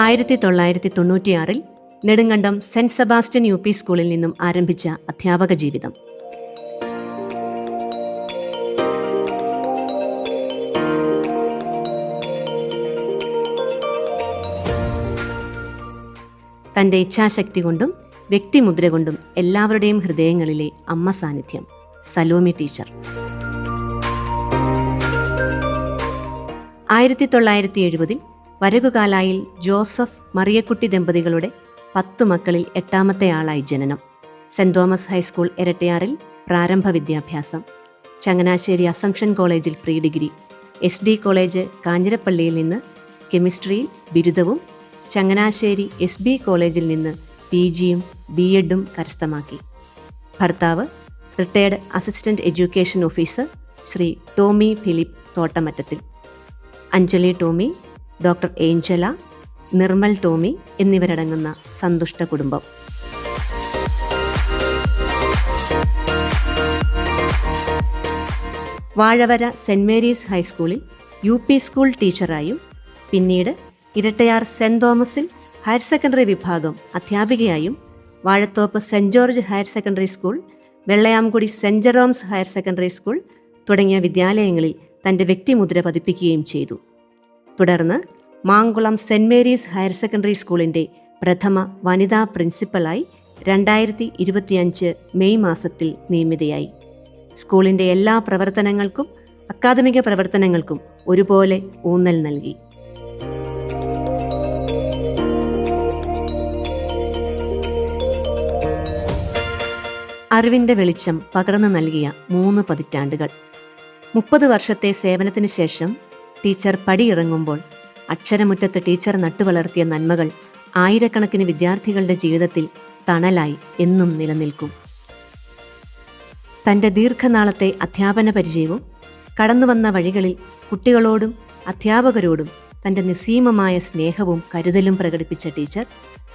1996 Nedumkandam saint Sebastian UP സ്കൂളിൽ നിന്നും ആരംഭിച്ച അധ്യാപക ജീവിതം. തൻ്റെ ഇച്ഛാശക്തി കൊണ്ടും വ്യക്തിമുദ്ര കൊണ്ടും എല്ലാവരുടെയും ഹൃദയങ്ങളിലെ അമ്മ സാന്നിധ്യം സലോമി ടീച്ചർ. 1970 വരകുകാലായിൽ ജോസഫ് മറിയക്കുട്ടി ദമ്പതികളുടെ 10 മക്കളിൽ 8ാമത്തെ ആളായി ജനനം. സെന്റ് തോമസ് ഹൈസ്കൂൾ എരട്ടയാറിൽ പ്രാരംഭ വിദ്യാഭ്യാസം, ചങ്ങനാശ്ശേരി അസംഷൻ കോളേജിൽ പ്രീ ഡിഗ്രി, SD കോളേജ് കാഞ്ഞിരപ്പള്ളിയിൽ നിന്ന് കെമിസ്ട്രിയിൽ ബിരുദവും ചങ്ങനാശ്ശേരി SB കോളേജിൽ നിന്ന് PGയും BEഡും കരസ്ഥമാക്കി. ഭർത്താവ് retired assistant education officer Shri Tomy Philip Thottamattathil. Anjali Tomy, doctor Angela, Nirmal Tomy എന്നിവരടങ്ങുന്ന സന്തുഷ്ട കുടുംബം. വാഴവര സെന്റ് മേരീസ് ഹൈസ്കൂളിൽ UP സ്കൂൾ ടീച്ചറായും പിന്നീട് ഇരട്ടയാർ സെന്റ് തോമസിൽ ഹയർ സെക്കൻഡറി വിഭാഗം അധ്യാപികയായും Vazhathoppu saint George higher secondary school, Vellayamkudi saint Jerome's higher secondary school തുടങ്ങിയ വിദ്യാലയങ്ങളിൽ തൻ്റെ വ്യക്തിമുദ്ര പതിപ്പിക്കുകയും ചെയ്തു. തുടർന്ന് Mankulam saint Mary's higher secondary സ്കൂളിൻ്റെ പ്രഥമ വനിതാ പ്രിൻസിപ്പലായി 2025 മെയ് മാസത്തിൽ നിയമിതയായി. സ്കൂളിൻ്റെ എല്ലാ പ്രവർത്തനങ്ങൾക്കും അക്കാദമിക പ്രവർത്തനങ്ങൾക്കും ഒരുപോലെ ഊന്നൽ നൽകി. അറിവിൻ്റെ വെളിച്ചം പകർന്നു നൽകിയ 3 പതിറ്റാണ്ടുകൾ. 30 വർഷത്തെ സേവനത്തിന് ശേഷം ടീച്ചർ പടിയിറങ്ങുമ്പോൾ അക്ഷരമുറ്റത്ത് ടീച്ചർ നട്ടുവളർത്തിയ നന്മകൾ ആയിരക്കണക്കിന് വിദ്യാർത്ഥികളുടെ ജീവിതത്തിൽ തണലായി എന്നും നിലനിൽക്കും. തൻ്റെ ദീർഘനാളത്തെ അധ്യാപന പരിചയവും കടന്നുവന്ന വഴികളിൽ കുട്ടികളോടും അധ്യാപകരോടും തൻ്റെ നിസ്സീമമായ സ്നേഹവും കരുതലും പ്രകടിപ്പിച്ച ടീച്ചർ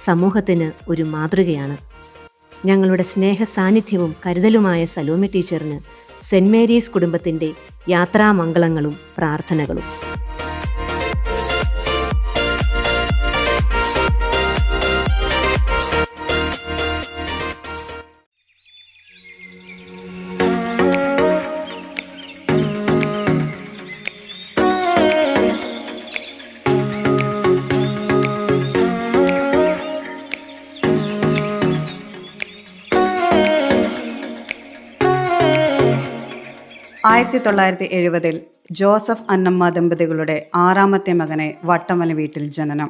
സമൂഹത്തിന് ഒരു മാതൃകയാണ്. ഞങ്ങളുടെ സ്നേഹ സാന്നിധ്യവും കരുതലുമായ സലോമി ടീച്ചറിന് സെന്റ് മേരീസ് കുടുംബത്തിൻ്റെ യാത്രാമംഗളങ്ങളും പ്രാർത്ഥനകളും. ആയിരത്തി 1970 ജോസഫ് അന്നമ്മ ദമ്പതികളുടെ 6ാമത്തെ മകനെ വട്ടമല വീട്ടിൽ ജനനം.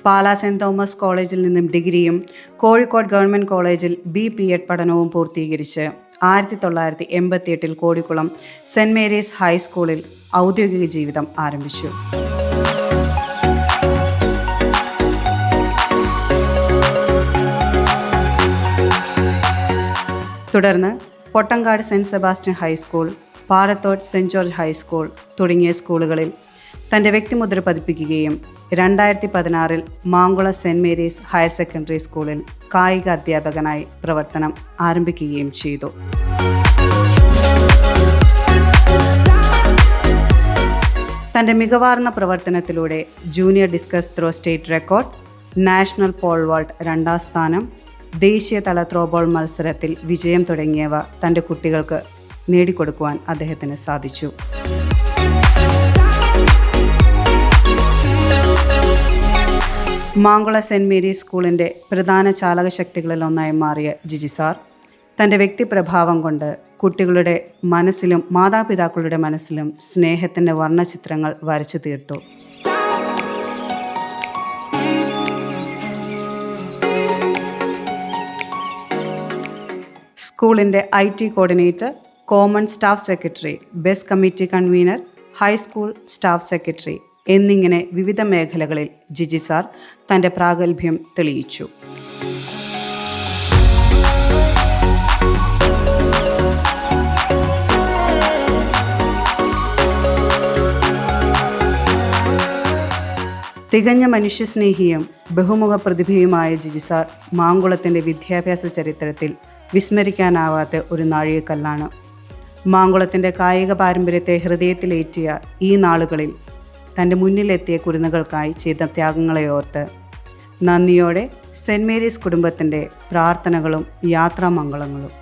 പാലാ സെന്റ് തോമസ് കോളേജിൽ നിന്നും ഡിഗ്രിയും കോഴിക്കോട് ഗവൺമെൻറ് കോളേജിൽ BPEd പഠനവും പൂർത്തീകരിച്ച് 1988 കോഴിക്കുളം സെന്റ് മേരീസ് ഹൈസ്കൂളിൽ ഔദ്യോഗിക ജീവിതം ആരംഭിച്ചു. തുടർന്ന് Pottankad saint Sebastian high school, Parathode saint George high school തുടങ്ങിയ സ്കൂളുകളിൽ തൻ്റെ വ്യക്തിമുദ്ര പതിപ്പിക്കുകയും 2016 Mankulam saint Mary's higher secondary സ്കൂളിൽ കായിക അധ്യാപകനായി പ്രവർത്തനം ആരംഭിക്കുകയും ചെയ്തു. തൻ്റെ മികവാർന്ന പ്രവർത്തനത്തിലൂടെ junior discus throw state record, national pole vault 2ാം സ്ഥാനം, ദേശീയതല ത്രോബോൾ മത്സരത്തിൽ വിജയം തുടങ്ങിയവ തൻ്റെ കുട്ടികൾക്ക് നേടിക്കൊടുക്കുവാൻ അദ്ദേഹത്തിന് സാധിച്ചു. മാങ്കുളം സെന്റ് മേരീസ് സ്കൂളിൻ്റെ പ്രധാന ചാലകശക്തികളിലൊന്നായി മാറിയ ജിജി സാർ തൻ്റെ വ്യക്തിപ്രഭാവം കൊണ്ട് കുട്ടികളുടെ മനസ്സിലും മാതാപിതാക്കളുടെ മനസ്സിലും സ്നേഹത്തിൻ്റെ വർണ്ണചിത്രങ്ങൾ വരച്ചു തീർത്തു. സ്കൂളിൻ്റെ IT coordinator, common staff secretary, ബെസ് committee convener, high school staff secretary എന്നിങ്ങനെ വിവിധ മേഖലകളിൽ ജിജി സാർ തൻ്റെ പ്രാഗൽഭ്യം തെളിയിച്ചു. തികഞ്ഞ മനുഷ്യസ്നേഹിയും ബഹുമുഖ പ്രതിഭയുമായ ജിജി സാർ മാങ്കുളത്തിൻ്റെ വിദ്യാഭ്യാസ ചരിത്രത്തിൽ വിസ്മരിക്കാനാവാത്ത ഒരു നാഴികക്കല്ലാണ്. മാങ്കുളത്തിൻ്റെ കായിക പാരമ്പര്യത്തെ ഹൃദയത്തിലേറ്റിയ ഈ നാളുകളിൽ തൻ്റെ മുന്നിലെത്തിയ കുരുന്നുകൾക്കായി ചെയ്ത ത്യാഗങ്ങളെ ഓർത്ത് നന്ദിയോടെ സെൻറ് മേരീസ് കുടുംബത്തിൻ്റെ പ്രാർത്ഥനകളും യാത്രാമംഗളങ്ങളും.